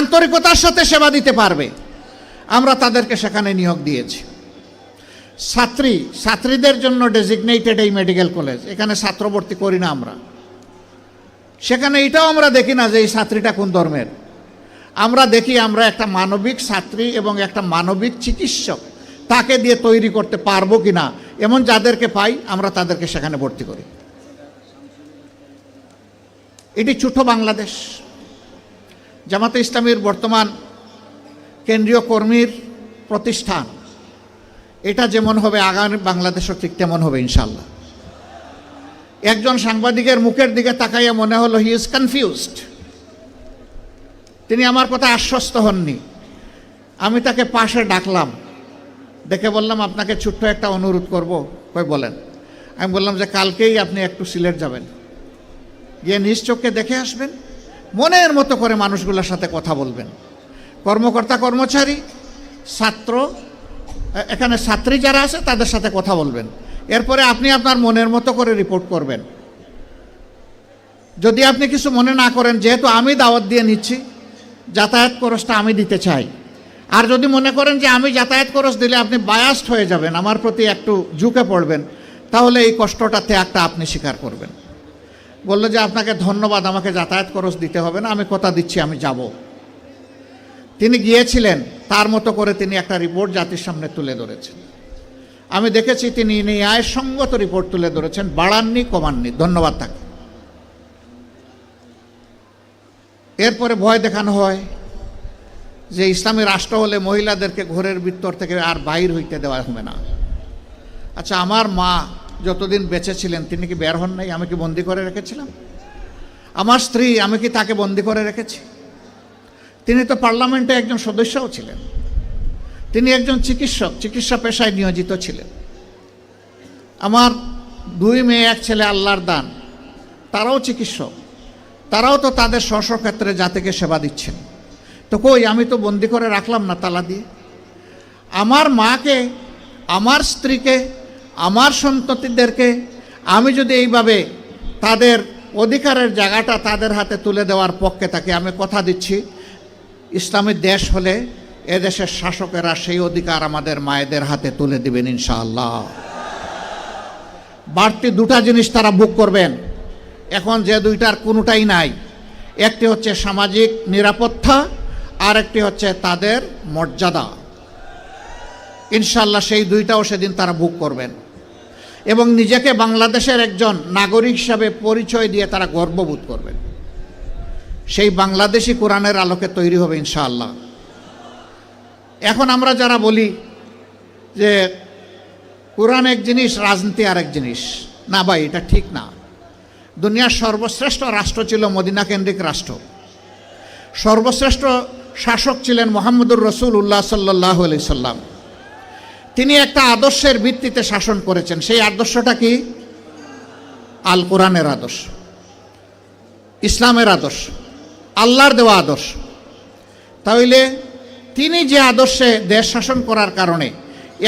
আন্তরিকতার সাথে সেবা দিতে পারবে, আমরা তাদেরকে সেখানে নিয়োগ দিয়েছি। ছাত্রীদের জন্য ডেজিগনেটেড এই মেডিকেল কলেজ, এখানে ছাত্র ভর্তি করি না আমরা। সেখানে এটাও আমরা দেখি না যে এই ছাত্রীটা কোন ধর্মের, আমরা দেখি আমরা একটা মানবিক ছাত্রী এবং একটা মানবিক চিকিৎসক তাকে দিয়ে তৈরি করতে পারবো কিনা, এমন যাদেরকে পাই আমরা তাদেরকে সেখানে ভর্তি করি। এটি ছোট বাংলাদেশ। জামাতে ইসলামীর বর্তমান কেন্দ্রীয় কর্মীর প্রতিষ্ঠান, এটা যেমন হবে আগামী বাংলাদেশও ঠিক তেমন হবে ইনশাল্লাহ। একজন সাংবাদিকের মুখের দিকে তাকাইয়া মনে হলো হি ইজ কনফিউজড, তিনি আমার কথা আশ্বস্ত হননি। আমি তাকে পাশে ডাকলাম, দেখে বললাম আপনাকে ছোট্ট একটা অনুরোধ করব। কই বলেন? আমি বললাম যে কালকেই আপনি একটু সিলেট যাবেন, গিয়ে নিজ চোখে দেখে আসবেন, মনের মতো করে মানুষগুলোর সাথে কথা বলবেন, কর্মকর্তা কর্মচারী ছাত্র এখানে ছাত্রী যারা আছে তাদের সাথে কথা বলবেন, এরপরে আপনি আপনার মনের মতো করে রিপোর্ট করবেন। যদি আপনি কিছু মনে না করেন, যেহেতু আমি দাওয়াত দিয়ে নিচ্ছি, যাতায়াত খরচটা আমি দিতে চাই। আর যদি মনে করেন যে আমি যাতায়াত খরচ দিলে আপনি বায়াসড হয়ে যাবেন, আমার প্রতি একটু ঝুঁকে পড়বেন, তাহলে এই কষ্টটা ত্যাগটা আপনি স্বীকার করবেন। বললো যে আপনাকে ধন্যবাদ, আমাকে যাতায়াত খরচ দিতে হবে না, আমি কথা দিচ্ছি আমি যাব। তিনি গিয়েছিলেন, তার মতো করে তিনি একটা রিপোর্ট জাতির সামনে তুলে ধরেছেন। আমি দেখেছি তিনি ন্যায়সঙ্গত রিপোর্ট তুলে ধরেছেন, বাড়াননি কমাননি, ধন্যবাদ তাকে। এরপরে ভয় দেখানো হয় যে ইসলামী রাষ্ট্র হলে মহিলাদেরকে ঘরের ভিতর থেকে আর বাইর হইতে দেওয়া হবে না। আচ্ছা, আমার মা যতদিন বেঁচে ছিলেন তিনি কি বের হন নাই? আমি কি বন্দি করে রেখেছিলাম? আমার স্ত্রী, আমি কি তাকে বন্দি করে রেখেছি? তিনি তো পার্লামেন্টে একজন সদস্যও ছিলেন, তিনি একজন চিকিৎসক, চিকিৎসা পেশায় নিয়োজিত ছিলেন। আমার 2 মেয়ে 1 ছেলে আল্লাহর দান, তারাও চিকিৎসক, তারাও তো তাদের স্ব ক্ষেত্রে জাতিকে সেবা দিচ্ছেন। তো কই, আমি তো বন্দি করে রাখলাম না তালা দিয়ে। আমার মাকে, আমার স্ত্রীকে, আমার সন্ততিদেরকে আমি যদি এইভাবে তাদের অধিকারের জায়গাটা তাদের হাতে তুলে দেওয়ার পক্ষে থাকি, আমি কথা দিচ্ছি ইসলামী দেশ হলে এদেশের শাসকেরা সেই অধিকার আমাদের মায়েদের হাতে তুলে দিবেন ইনশাআল্লাহ। বাড়তি 2টা জিনিস তারা ভোগ করবেন, এখন যে 2টার কোনোটাই নাই। একটি হচ্ছে সামাজিক নিরাপত্তা, আর একটি হচ্ছে তাদের মর্যাদা। ইনশাআল্লাহ সেই 2টাও সেদিন তারা ভোগ করবেন এবং নিজেকে বাংলাদেশের একজন নাগরিক হিসাবে পরিচয় দিয়ে তারা গর্ববোধ করবেন। সেই বাংলাদেশি কোরআনের আলোকে তৈরি হবে ইনশাআল্লাহ। এখন আমরা যারা বলি যে কোরআন এক জিনিস, রাজনীতি আর এক জিনিস, না ভাই, এটা ঠিক না। দুনিয়ার সর্বশ্রেষ্ঠ রাষ্ট্র ছিল মদিনা কেন্দ্রিক রাষ্ট্র, সর্বশ্রেষ্ঠ শাসক ছিলেন মুহাম্মদুর রাসূলুল্লাহ সাল্লাল্লাহু আলাইহি সাল্লাম। তিনি একটা আদর্শের ভিত্তিতে শাসন করেছেন। সেই আদর্শটা কি? আল কোরআনের আদর্শ, ইসলামের আদর্শ, আল্লাহর দেওয়া আদর্শ। তাহলে তিনি যে আদর্শে দেশ শাসন করার কারণে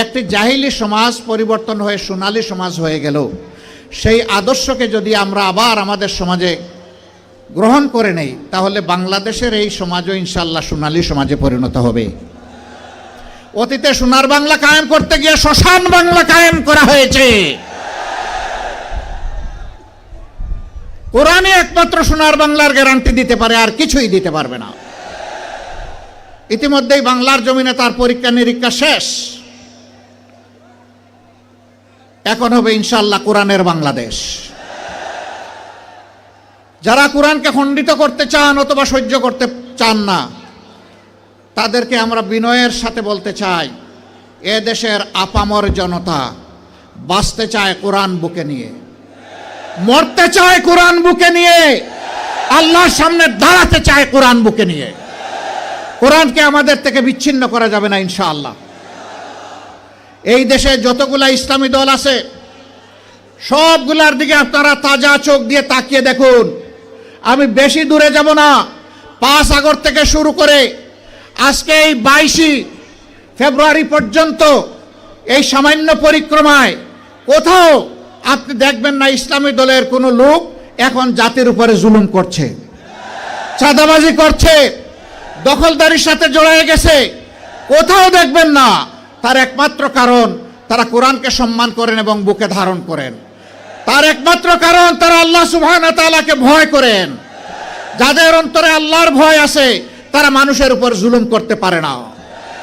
একটি জাহিলি সমাজ পরিবর্তন হয়ে সোনালী সমাজ হয়ে গেল, সেই আদর্শকে যদি আমরা আবার আমাদের সমাজে গ্রহণ করে নেই, তাহলে বাংলাদেশের এই সমাজও ইনশাআল্লাহ সোনালী সমাজে পরিণত হবে। অতীতে সোনার বাংলা কায়েম করতে গিয়ে শ্মশান বাংলা কায়েম করা হয়েছে। কোরআনে একমাত্র সোনার বাংলার গ্যারান্টি দিতে পারে, আর কিছুই দিতে পারবে না। ইতিমধ্যেই বাংলার জমিনে তার পরীক্ষা নিরীক্ষা শেষ। এখন হবে ইনশাআল্লাহ কোরআনের বাংলাদেশ। যারা কোরআনকে খণ্ডিত করতে চান অথবা সহ্য করতে চান না, তাদেরকে আমরা বিনয়ের সাথে বলতে চাই, এ দেশের আপামর জনতা বাঁচতে চায় কোরআন বুকে নিয়ে, মরতে চায় কোরআন বুকে নিয়ে, আল্লাহর সামনে দাঁড়াতে চায় কোরআন বুকে নিয়ে। কোরআনকে আমাদের থেকে বিচ্ছিন্ন করা যাবে না ইনশাআল্লাহ। এই দেশে যতগুলা ইসলামী দল আছে সবগুলার দিকে আপনারা তাজা চোখ দিয়ে তাকিয়ে দেখুন। আমি বেশি দূরে যাব না, 5 আগস্ট থেকে শুরু করে আজকে এই 22 ফেব্রুয়ারি পর্যন্ত এই সামান্য পরিক্রমায় কোথাও আপনি দেখবেন না ইসলামী দলের কোনো লোক এখন জাতির উপরে জুলুম করছে, চাঁদাবাজি করছে, দখলদারির সাথে জড়িয়ে গেছে, কোথাও দেখবেন না। তার একমাত্র কারণ তারা কোরআনকে সম্মান করেন এবং বুকে ধারণ করেন। তার একমাত্র কারণ তারা আল্লাহ সুবহানাহু ওয়া তাআলাকে ভয় করেন। যাদের অন্তরে আল্লাহর ভয় আছে তারা মানুষের উপর জুলুম করতে পারে না।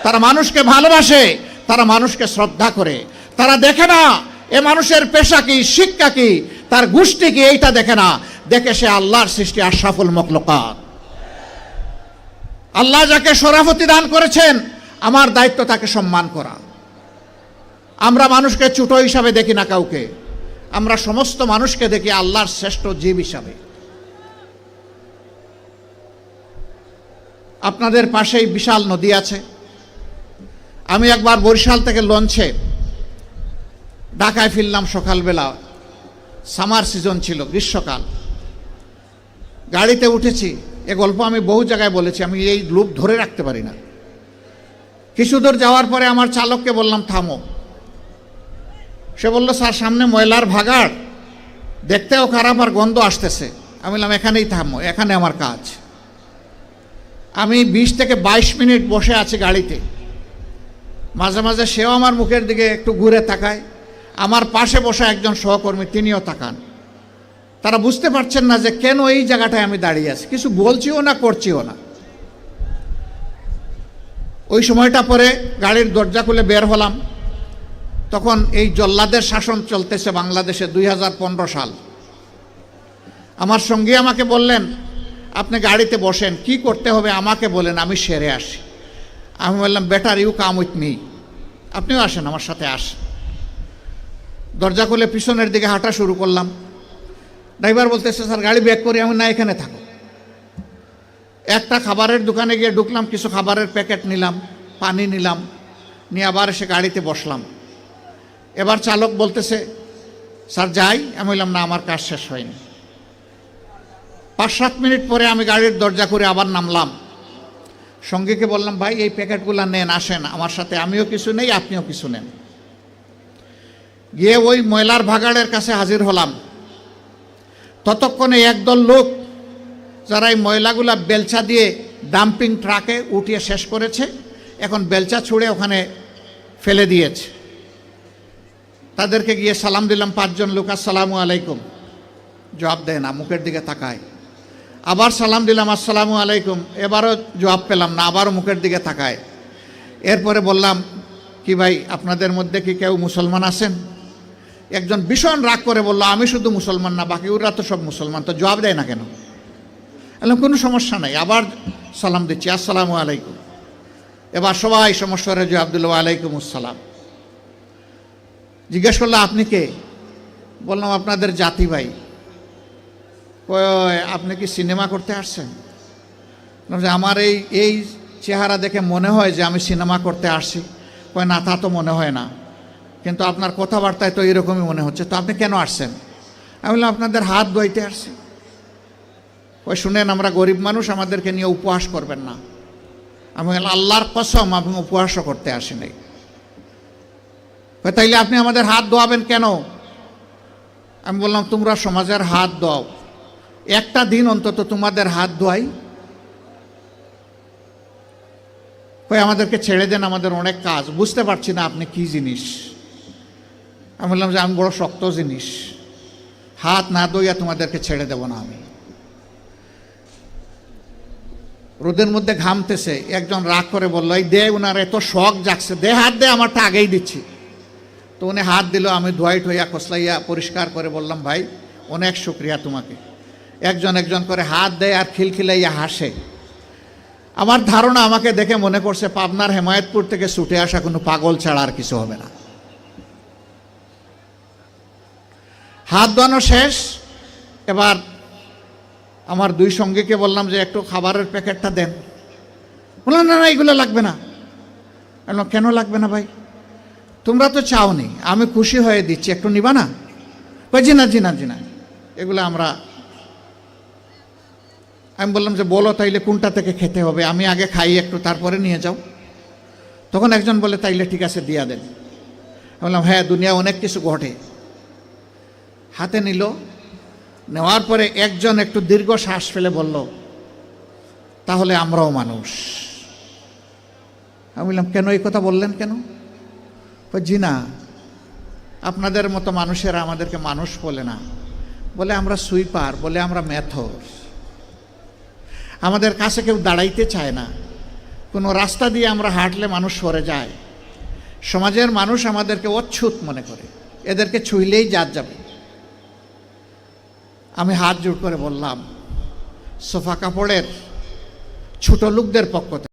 তারা মানুষকে ভালোবাসে, তারা মানুষকে শ্রদ্ধা করে। তারা দেখে না এ মানুষের পেশা কি, শিক্ষা কি, তার গোষ্ঠী কি, এইটা দেখে না। দেখে সে আল্লাহর সৃষ্টি আশরাফুল মাখলুকাত। আল্লাহ যাকে শরাফতি দান করেছেন, আমার দায়িত্ব তাকে সম্মান করা। আমরা মানুষকে ছোট হিসাবে দেখি না কাউকে, আমরা সমস্ত মানুষকে দেখি আল্লাহর শ্রেষ্ঠ জীব হিসাবে। আপনাদের পাশেই বিশাল নদী আছে। আমি একবার বরিশাল থেকে লঞ্চে ঢাকায় ফিরলাম সকালবেলা, সামার সিজন ছিল, গ্রীষ্মকাল। গাড়িতে উঠেছি, এ গল্প আমি বহু জায়গায় বলেছি, আমি এই লুপ ধরে রাখতে পারি না। কিছু দূর যাওয়ার পরে আমার চালককে বললাম থামো। সে বলল স্যার সামনে ময়লার ভাগাড়, দেখতেও খারাপ আর গন্ধ আসতেছে। আমি বললাম এখানেই থামো, এখানে আমার কাজ। আমি 20 থেকে 22 মিনিট বসে আছি গাড়িতে। মাঝে মাঝে সেও আমার মুখের দিকে একটু ঘুরে তাকায়। আমার পাশে বসা একজন সহকর্মী, তিনিও তাকান। তারা বুঝতে পারছেন না যে কেন এই জায়গাটায় আমি দাঁড়িয়ে আছি, কিছু বলছিও না, করছিও না। ওই সময়টা পরে গাড়ির দরজা খুলে বের হলাম। তখন এই জল্লাদের শাসন চলতেছে বাংলাদেশে, 2015 সাল। আমার সঙ্গী আমাকে বললেন আপনি গাড়িতে বসেন, কি করতে হবে আমাকে বলেন, আমি সেরে আসি। আমি বললাম better you come with me, আপনিও আসেন আমার সাথে আসেন। দরজা খুলে পিছনের দিকে হাঁটা শুরু করলাম। ড্রাইভার বলতেছে স্যার গাড়ি ব্যাক করি। আমি না, এখানে থাকো। একটা খাবারের দোকানে গিয়ে ঢুকলাম, কিছু খাবারের প্যাকেট নিলাম, পানি নিলাম, নিয়ে আবার এসে গাড়িতে বসলাম। এবার চালক বলতেছে স্যার যাই। আমি বললাম না, আমার কাজ শেষ হয়নি। 5-7 মিনিট পরে আমি গাড়ির দরজা করে আবার নামলাম। সঙ্গীকে বললাম ভাই এই প্যাকেটগুলো নেন, আসেন আমার সাথে, আমিও কিছু নেই আপনিও কিছু নেন। গিয়ে ওই ময়লার ভাগাড়ের কাছে হাজির হলাম। ততক্ষণে একদল লোক যারা এই ময়লাগুলা বেলচা দিয়ে ডাম্পিং ট্রাকে উঠিয়ে শেষ করেছে, এখন বেলচা ছুঁড়ে ওখানে ফেলে দিয়েছে। তাদেরকে গিয়ে সালাম দিলাম। 5 জন লোক আসসালামু আলাইকুম, জবাব দেয় না, মুখের দিকে তাকায়। আবার সালাম দিলাম আসসালামু আলাইকুম, এবারও জবাব পেলাম না, আবারও মুখের দিকে তাকায়। এরপরে বললাম কি ভাই আপনাদের মধ্যে কি কেউ মুসলমান আছেন? একজন ভীষণ রাগ করে বলল আমি শুধু মুসলমান না, বাকি ওরা তো সব মুসলমান, তো জবাব দেয় না কেন? বললাম কোনো সমস্যা নাই, আবার সালাম দিচ্ছি আসসালামু আলাইকুম। এবার সবাই সমস্যারে জবাব দিল ওয়ালাইকুম আসসালাম। জিজ্ঞেস করলো আপনি কে? বললাম আপনাদের জাতি ভাই। আপনি কি সিনেমা করতে আসছেন? আমার এই চেহারা দেখে মনে হয় যে আমি সিনেমা করতে আসছি। কয় না, তা তো মনে হয় না, কিন্তু আপনার কথাবার্তায় তো এরকমই মনে হচ্ছে। তো আপনি কেন আসছেন? আমি বললাম আপনাদের হাত ধুইতে আসছি। ওই শুনেন আমরা গরিব মানুষ, আমাদেরকে নিয়ে উপহাস করবেন না। আমি বললাম আল্লাহর কসম আমি উপহাসও করতে আসি নাই। তাইলে আপনি আমাদের হাত ধোয়াবেন কেন? আমি বললাম তোমরা সমাজের হাত দাও, একটা দিন অন্তত তোমাদের হাত ধোয়াই। কই আমাদেরকে ছেড়ে দেন, আমাদের অনেক কাজ, বুঝতে পারছি না আপনি কি জিনিস। আমি বললাম যে আমি বড় শক্ত জিনিস, হাত না ধোয়া তোমাদেরকে ছেড়ে দেব না আমি। রোদের মধ্যে ঘামতেছে, একজন রাগ করে বললো এই দে, উনার এত শখ জাগছে, দে হাত দে, আমারটা আগেই দিচ্ছি। তো উনি হাত দিল, আমি ধোয়াই ঠোয়া কসলাইয়া পরিষ্কার করে বললাম ভাই অনেক শুক্রিয়া তোমাকে। একজন একজন করে হাত দেয় আর খিলখিলাইয়া হাসে। আমার ধারণা আমাকে দেখে মনে করছে পাবনার হেমায়েতপুর থেকে ছুটে আসা কোনো পাগল ছাড়া আর কিছু হবে না। হাত ধোয়ানো শেষ। এবার আমার 2 সঙ্গীকে বললাম যে একটু খাবারের প্যাকেটটা দেন। বললাম না না এগুলো লাগবে না। বললাম কেন লাগবে না ভাই? তোমরা তো চাওনি, আমি খুশি হয়ে দিচ্ছি, একটু নিবা না? জি না জি না জি না, এগুলো আমরা। আমি বললাম যে বলো তাইলে কোনটা থেকে খেতে হবে, আমি আগে খাই একটু, তারপরে নিয়ে যাও। তখন একজন বলে তাইলে ঠিক আছে দিয়া দেন। বললাম হ্যাঁ দুনিয়া অনেক কিছু ঘটে। হাতে নিল, নেওয়ার পরে একজন একটু দীর্ঘ শ্বাস ফেলে বলল তাহলে আমরাও মানুষ। আমি বললাম, কেন এই কথা বললেন কেন? জি না, আপনাদের মতো মানুষেরা আমাদেরকে মানুষ বলে না, বলে আমরা সুইপার, বলে আমরা মেথর। আমাদের কাছে কেউ দাঁড়াইতে চায় না, কোনো রাস্তা দিয়ে আমরা হাঁটলে মানুষ সরে যায়। সমাজের মানুষ আমাদেরকে অচ্ছুত মনে করে, এদেরকে ছুঁইলেই জাত যাবে। আমি হাত জোড় করে বললাম, সোফা কাপড়ের ছোট লোকদের পক্ষ থেকে